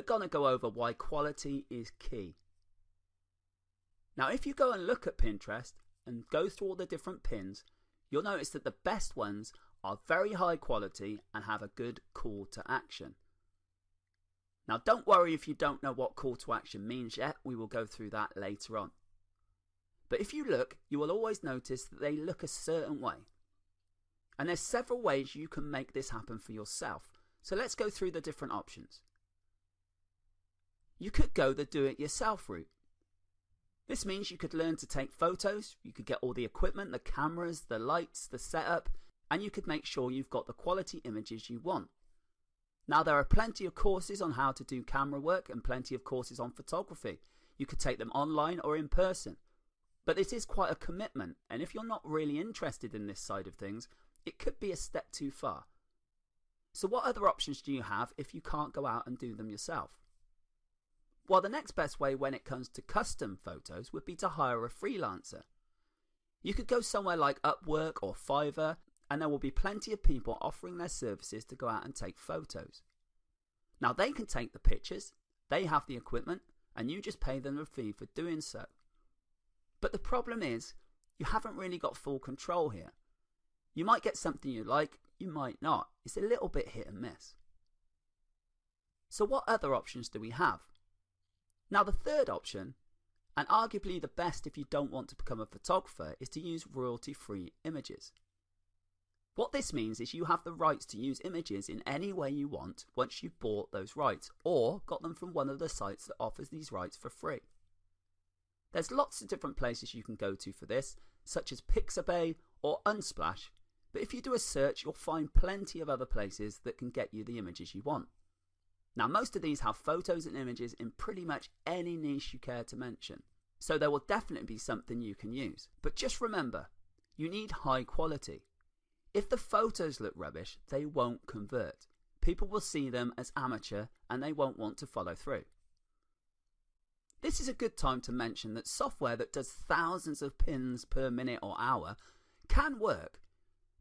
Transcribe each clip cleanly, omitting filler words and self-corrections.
going to go over why quality is key. Now, if you go and look at Pinterest and go through all the different pins, you'll notice that the best ones are very high quality and have a good call to action. Now, don't worry if you don't know what call to action means yet. We will go through that later on. But if you look, you will always notice that they look a certain way. And there's several ways you can make this happen for yourself. So let's go through the different options. You could go the do-it-yourself route. This means you could learn to take photos, you could get all the equipment, the cameras, the lights, the setup, and you could make sure you've got the quality images you want. Now, there are plenty of courses on how to do camera work and plenty of courses on photography. You could take them online or in person. But it is quite a commitment, and if you're not really interested in this side of things, it could be a step too far. So what other options do you have if you can't go out and do them yourself? Well, the next best way when it comes to custom photos would be to hire a freelancer. You could go somewhere like Upwork or Fiverr, and there will be plenty of people offering their services to go out and take photos. Now, they can take the pictures, they have the equipment, and you just pay them a fee for doing so. But the problem is, you haven't really got full control here. You might get something you like, you might not. It's a little bit hit and miss. So what other options do we have? Now, the third option, and arguably the best if you don't want to become a photographer, is to use royalty-free images. What this means is you have the rights to use images in any way you want once you've bought those rights or got them from one of the sites that offers these rights for free. There's lots of different places you can go to for this, such as Pixabay or Unsplash, but if you do a search, you'll find plenty of other places that can get you the images you want. Now, most of these have photos and images in pretty much any niche you care to mention, so there will definitely be something you can use. But just remember, you need high quality. If the photos look rubbish, they won't convert. People will see them as amateur and they won't want to follow through. This is a good time to mention that software that does thousands of pins per minute or hour can work,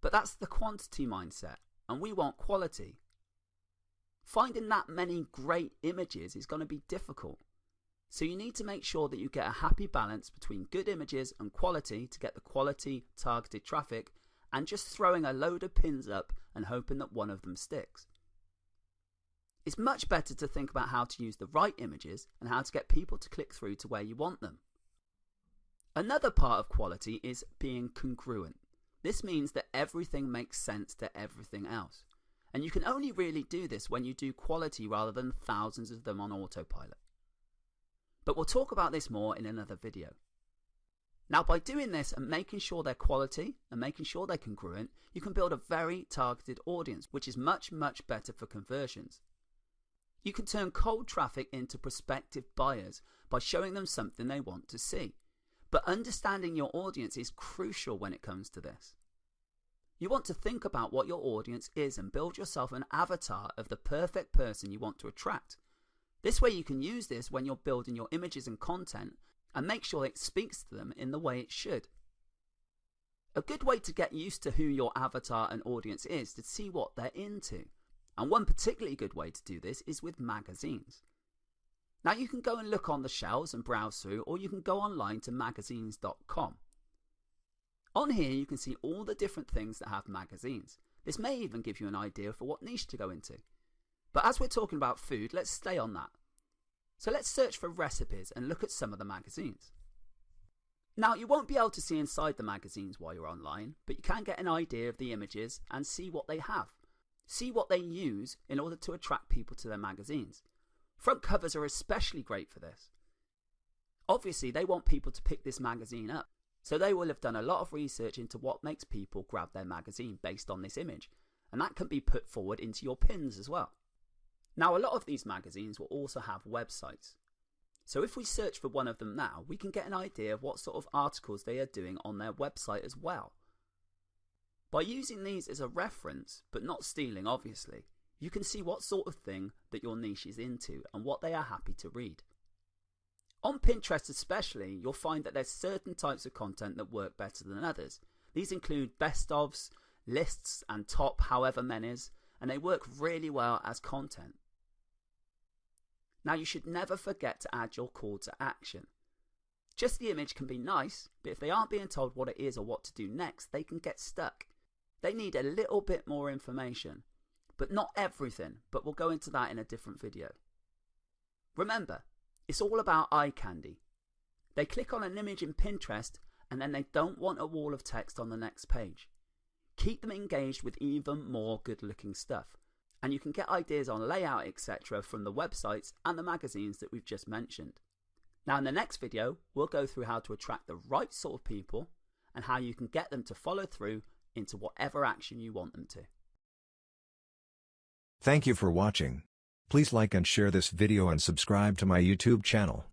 but that's the quantity mindset, and we want quality. Finding that many great images is going to be difficult. So you need to make sure that you get a happy balance between good images and quality to get the quality targeted traffic, and just throwing a load of pins up and hoping that one of them sticks. It's much better to think about how to use the right images and how to get people to click through to where you want them. Another part of quality is being congruent. This means that everything makes sense to everything else. And you can only really do this when you do quality rather than thousands of them on autopilot. But we'll talk about this more in another video. Now, by doing this and making sure they're quality and making sure they're congruent, you can build a very targeted audience, which is much, much better for conversions. You can turn cold traffic into prospective buyers by showing them something they want to see. But understanding your audience is crucial when it comes to this. You want to think about what your audience is and build yourself an avatar of the perfect person you want to attract. This way you can use this when you're building your images and content and make sure it speaks to them in the way it should. A good way to get used to who your avatar and audience is to see what they're into. And one particularly good way to do this is with magazines. Now, you can go and look on the shelves and browse through, or you can go online to magazines.com. On here you can see all the different things that have magazines. This may even give you an idea for what niche to go into. But as we're talking about food, let's stay on that. So let's search for recipes and look at some of the magazines. Now, you won't be able to see inside the magazines while you're online, but you can get an idea of the images and see what they have. See what they use in order to attract people to their magazines. Front covers are especially great for this. Obviously, they want people to pick this magazine up, so they will have done a lot of research into what makes people grab their magazine based on this image, and that can be put forward into your pins as well. Now, a lot of these magazines will also have websites. So if we search for one of them now, we can get an idea of what sort of articles they are doing on their website as well. By using these as a reference, but not stealing obviously, you can see what sort of thing that your niche is into and what they are happy to read. On Pinterest especially, you'll find that there's certain types of content that work better than others. These include best ofs, lists and top however many's, and they work really well as content. Now you should never forget to add your call to action. Just the image can be nice, but if they aren't being told what it is or what to do next, they can get stuck. They need a little bit more information, but not everything, but we'll go into that in a different video. Remember, it's all about eye candy. They click on an image in Pinterest and then they don't want a wall of text on the next page. Keep them engaged with even more good-looking stuff. And you can get ideas on layout, etc. from the websites and the magazines that we've just mentioned. Now in the next video, we'll go through how to attract the right sort of people and how you can get them to follow through into whatever action you want them to. Thank you for watching. Please like and share this video and subscribe to my YouTube channel.